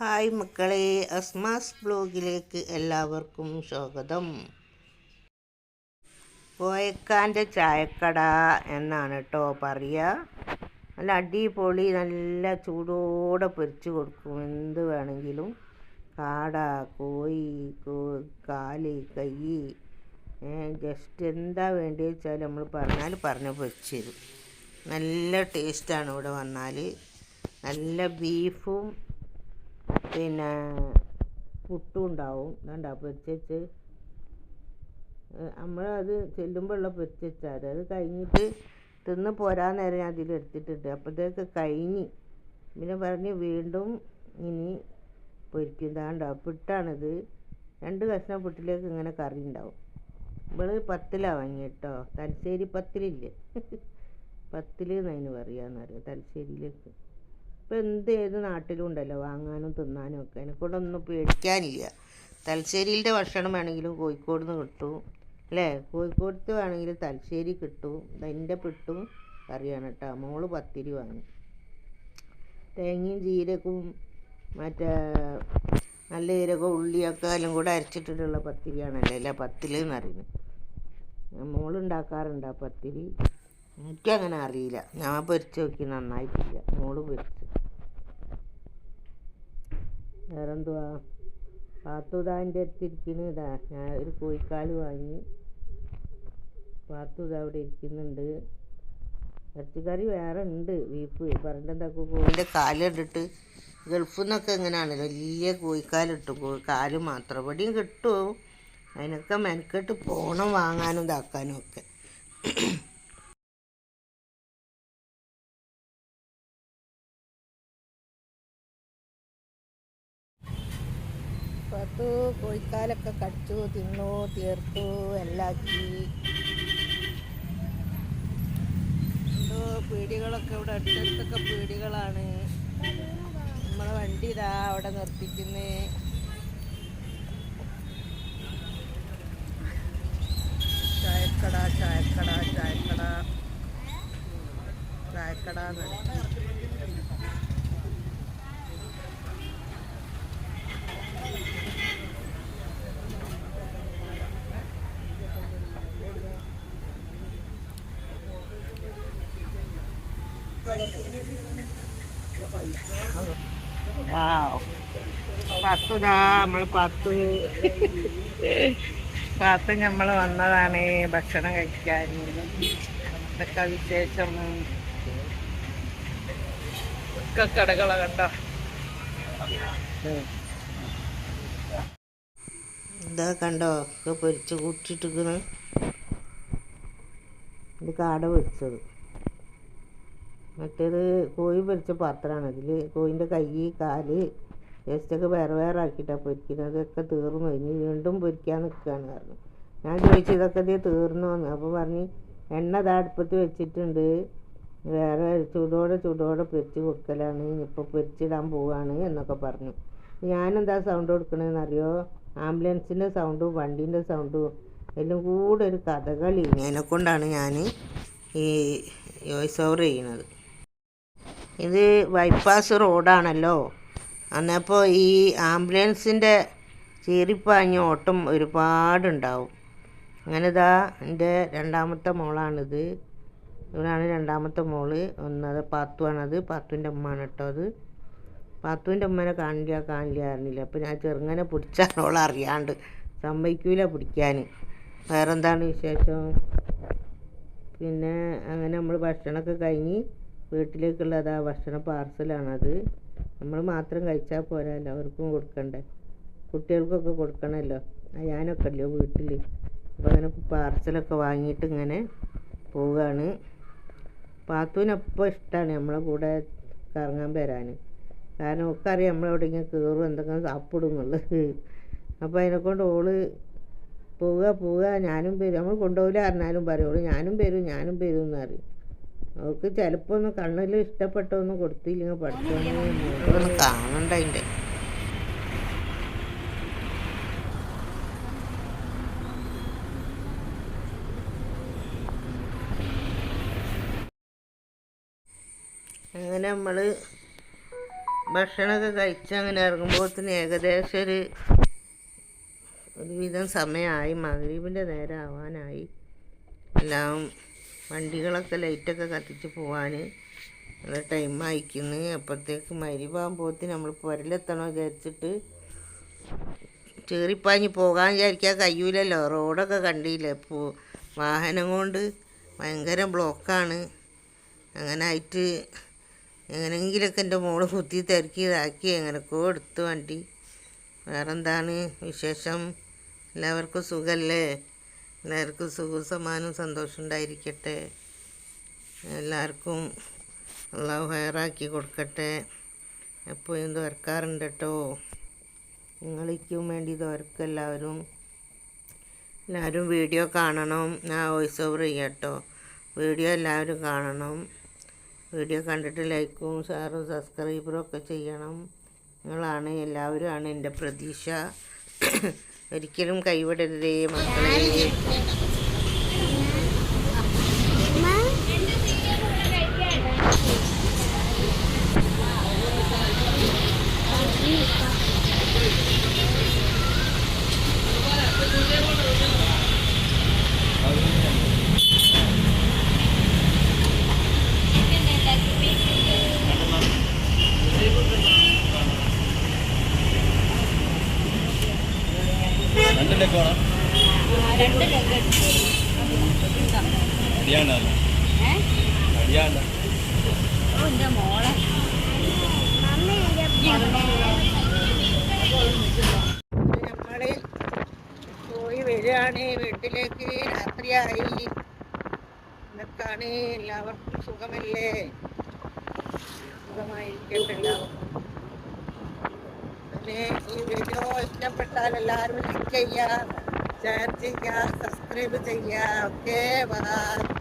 Hi മക്കളെ, അസ്മാസ് ബ്ലോഗിലേക്ക് എല്ലാവർക്കും സ്വാഗതം. കോയക്കാൻ്റെ ചായക്കട എന്നാണ് കേട്ടോ പറയുക. നല്ല അടിപൊളി, നല്ല ചൂടോടെ പൊരിച്ച് കൊടുക്കും. എന്ത് വേണമെങ്കിലും, കാട, കോഴി, കാല്, കൈ, ജസ്റ്റ് എന്താ വേണ്ടി വെച്ചാൽ നമ്മൾ പറഞ്ഞ് പൊരിച്ച് തരും. നല്ല ടേസ്റ്റാണ് ഇവിടെ വന്നാൽ. നല്ല ബീഫും പിന്നെ പുട്ടും ഉണ്ടാവും. എന്താ പൊരിച്ച് നമ്മളത് ചെല്ലുമ്പോഴുള്ള പൊരിച്ച് വെച്ചാൽ അത് കഴിഞ്ഞിട്ട് തിന്ന് പോരാൻ നേരം ഞാൻ അതിലെടുത്തിട്ടുണ്ട്. അപ്പോഴത്തേക്ക് കഴിഞ്ഞ് പിന്നെ പറഞ്ഞ് വീണ്ടും ഇനി പൊരിക്കുന്നതാണ്ടോ. പുട്ടാണിത്. 2 കഷ്ണം പുട്ടിലേക്ക് ഇങ്ങനെ കറി ഉണ്ടാവും. ഇവള് പത്തിലാണ് വാങ്ങി കേട്ടോ. തലശ്ശേരി പത്തിലില്ലേ, പത്തിൽ എന്നതിന് പറയാന്ന് പറയും തലശ്ശേരിയിലേക്ക്. ഇപ്പം ഏത് നാട്ടിലും ഉണ്ടല്ലോ വാങ്ങാനും തിന്നാനും ഒക്കെ. എന്നെക്കൂടെ ഒന്നും പേടിക്കാനില്ല. തലശ്ശേരിയിലെ ഭക്ഷണം വേണമെങ്കിലും കോഴിക്കോട് നിന്ന് കിട്ടും അല്ലേ, കോഴിക്കോടത്ത് വേണമെങ്കിൽ തലശ്ശേരി കിട്ടും. എൻ്റെ പുട്ടും കറിയാണ് കേട്ടോ. മോള് പത്തിരി വാങ്ങി. തേങ്ങയും ജീരകവും മറ്റേ നല്ല ജീരകവും ഉള്ളിയൊക്കെ എല്ലാം കൂടെ അരച്ചിട്ടിട്ടുള്ള പത്തിരിയാണല്ലോ അല്ലേ പത്തിൽ എന്നറിയുന്നത്. മോളുണ്ടാക്കാറുണ്ട് ആ പത്തിരി. എനിക്കങ്ങനെ അറിയില്ല. ഞാൻ പൊരിച്ച് നോക്കി, നന്നായിട്ടില്ല. മോള് പൊരിച്ച്. വേറെന്തുവാ, പാത്തുതാൻ്റെ അടുത്തിരിക്കുന്നത്. ഇതാ ഞാൻ ഒരു കോഴിക്കാല് വാങ്ങി. പാത്തു ഇതാ അവിടെ ഇരിക്കുന്നുണ്ട്. ഇറച്ചിക്കറി വേറെ ഉണ്ട്, ബീഫ്. പറഞ്ഞെന്താ, കോഴിൻ്റെ കാല് കണ്ടിട്ട് ഗൾഫിൽ നിന്നൊക്കെ എങ്ങനെയാണല്ലോ വലിയ കോഴിക്കാലിട്ടു, കാല് മാത്രം. എവിടെയും കിട്ടും. അതിനൊക്കെ മെനക്കെട്ട് പോകണം വാങ്ങാനും ഇതാക്കാനും ഒക്കെ. പത്തു കോഴിക്കാലൊക്കെ കടിച്ചു, തിന്നു, തീർത്തു, എല്ലാക്കി. എന്തോ പീടികളൊക്കെ ഇവിടെ അടുത്തടുത്തൊക്കെ പീടികളാണ്. നമ്മളെ വണ്ടി ഇതാ അവിടെ നിർത്തിക്കുന്നേ. ചായക്കട ചായക്കട ചായക്കട ചായക്കട നടത്തി. പത്ത് നമ്മൾ വന്നതാണ് ഭക്ഷണം കഴിക്കാൻ. ഇതൊക്കെ വിശേഷം ഒക്കെ കടകളെ കണ്ടോ. എന്താ കണ്ടോ, ഒക്കെ പൊരിച്ച് കൂട്ടിട്ടിരിക്കുന്നു. ഇത് കാട പൊരിച്ചത്. മറ്റേത് കോഴി പൊരിച്ച പാത്രമാണ്. അതിൽ കോഴിൻ്റെ കൈ, കാല്, വേസ്റ്റൊക്കെ വേറെ വേറെ ആക്കിയിട്ടാണ് പൊരിക്കുന്നത്. ഇതൊക്കെ തീർന്നു, ഇനി വീണ്ടും പൊരിക്കാൻ നിൽക്കുകയാണ് പറഞ്ഞു. ഞാൻ ചോദിച്ചു ഇതൊക്കെ ഇതേ തീർന്നോന്ന്. അപ്പോൾ പറഞ്ഞ് എണ്ണ ഇതാ അടുപ്പത്ത് വെച്ചിട്ടുണ്ട്, വേറെ ചൂടോടെ പൊരിച്ച് കൊടുക്കലാണ്, ഇപ്പോൾ പൊരിച്ചിടാൻ പോവുകയാണ് എന്നൊക്കെ പറഞ്ഞു. ഞാനെന്താ സൗണ്ട് കൊടുക്കണമെന്ന് അറിയോ, ആംബുലൻസിൻ്റെ സൗണ്ടും വണ്ടീൻ്റെ സൗണ്ടും എല്ലാം കൂടെ ഒരു കഥകളി. അതിനെക്കൊണ്ടാണ് ഞാൻ ഈ വോയിസ് ഓവർ ചെയ്യുന്നത്. ഇത് ബൈപ്പാസ് റോഡാണല്ലോ. അന്നപ്പോൾ ഈ ആംബുലൻസിൻ്റെ ചീറിപ്പാഞ്ഞ ഓട്ടം ഒരുപാടുണ്ടാവും. അങ്ങനെ ഇതാ എൻ്റെ രണ്ടാമത്തെ മോളാണിത്. ഇവനാണ് രണ്ടാമത്തെ മോള്. ഒന്നത് പാത്തുവാണത്. പാത്തുവിൻ്റെ അമ്മയാണ് കേട്ടോ അത്. പാത്തുവിൻ്റെ അമ്മേനെ കാണില്ല അറിഞ്ഞില്ല. അപ്പോൾ ഞാൻ ചെറുങ്ങനെ പിടിച്ചാൽ അറിയാണ്ട് സമ്മതിക്കൂല പിടിക്കാൻ. വേറെന്താണ് വിശേഷം? പിന്നെ അങ്ങനെ നമ്മൾ ഭക്ഷണമൊക്കെ കഴിഞ്ഞ് വീട്ടിലേക്കുള്ളതാ ഭക്ഷണം പാർസലാണത്. നമ്മൾ മാത്രം കഴിച്ചാൽ പോരാ, എല്ലാവർക്കും കൊടുക്കണ്ടേ, കുട്ടികൾക്കൊക്കെ കൊടുക്കണമല്ലോ. ഞാനൊക്കെ അല്ലയോ വീട്ടിൽ. അപ്പോൾ അങ്ങനെ പാർസലൊക്കെ വാങ്ങിയിട്ട് ഇങ്ങനെ പോവുകയാണ്. പാത്തുവിനെപ്പോൾ ഇഷ്ടമാണ് നമ്മളെ കൂടെ കറങ്ങാൻ വരാൻ. കാരണം ഒക്കെ അറിയാം നമ്മളെവിടെയെങ്കിലും കയറും, എന്തെങ്കിലും സാപ്പിടും എന്നുള്ളത്. അപ്പോൾ അതിനെക്കൊണ്ട് ഓള് പോവുക ഞാനും വരും. നമ്മൾ കൊണ്ടുപോകില്ല അറിഞ്ഞാലും പറയുള്ളൂ ഞാനും വരും എന്ന് പറയും. അവൾക്ക് ചിലപ്പോൾ ഒന്ന് കണ്ണിൽ ഇഷ്ടപ്പെട്ടൊന്നും കൊടുത്തില്ലെങ്കിൽ പഠിച്ചൊന്നും കാണണ്ട. അതിൻ്റെ അങ്ങനെ നമ്മൾ ഭക്ഷണമൊക്കെ കഴിച്ച് അങ്ങനെ ഇറങ്ങുമ്പോഴത്തേന് ഏകദേശം ഒരുവിധം സമയമായി, മഗ്‌രിബിൻ്റെ നേരം ആവാനായി. എല്ലാം വണ്ടികളൊക്കെ ലൈറ്റൊക്കെ കത്തിച്ച് പോവാൻ നല്ല ടൈം അയക്കുന്നു. അപ്പോഴത്തേക്ക് മഗ്‌രിബാകുമ്പോഴത്തേന് നമ്മൾ പുരലെത്തണം വിചാരിച്ചിട്ട് ചേറിപ്പാഞ്ഞ് പോകാൻ വിചാരിക്കാൻ കഴിയൂലല്ലോ. റോഡൊക്കെ കണ്ടില്ലേ, വാഹനം കൊണ്ട് ഭയങ്കര ബ്ലോക്കാണ്. അങ്ങനെ ആയിട്ട് എങ്ങനെയെങ്കിലൊക്കെ എൻ്റെ മോള് കുത്തി തിരക്കി ഇതാക്കി എങ്ങനെയൊക്കെയോ എടുത്ത് വണ്ടി. വേറെന്താണ് വിശേഷം? എല്ലാവർക്കും സുഖമല്ലേ? എല്ലാവർക്കും സുഖവും സമാധാനവും സന്തോഷം ഉണ്ടായിരിക്കട്ടെ. എല്ലാവർക്കും അള്ളാഹു ഹൈറാക്കി കൊടുക്കട്ടെ. എപ്പോഴും തുറക്കാറുണ്ട് കേട്ടോ. നിങ്ങളിക്കും വേണ്ടി തുറക്കും. എല്ലാവരും വീഡിയോ കാണണം. ഞാൻ വോയിസ് ഓവർ ചെയ്യാം കേട്ടോ. വീഡിയോ എല്ലാവരും കാണണം. വീഡിയോ കണ്ടിട്ട് ലൈക്കും ഷെയറും സബ്സ്ക്രൈബറും ഒക്കെ ചെയ്യണം. നിങ്ങളാണ്, എല്ലാവരുമാണ് എൻ്റെ പ്രതീക്ഷ. ഒരിക്കലും കൈവിടരുതേ മക്കളെ. നമ്മള് പോയി വരികയാണ് വീട്ടിലേക്ക്. രാത്രിയായി. എന്തൊക്കെയാണ്, എല്ലാവർക്കും സുഖമല്ലേ? സുഖമായിരിക്കട്ടെ എല്ലാവർക്കും. പിന്നെ ഈ വീഡിയോ ഇഷ്ടപ്പെട്ടാൽ എല്ലാവരും ലൈക്ക് ചെയ്യുക, ഷെയർ ചെയ്യുക, സബ്സ്ക്രൈബ് ചെയ്യുക. Okay, by.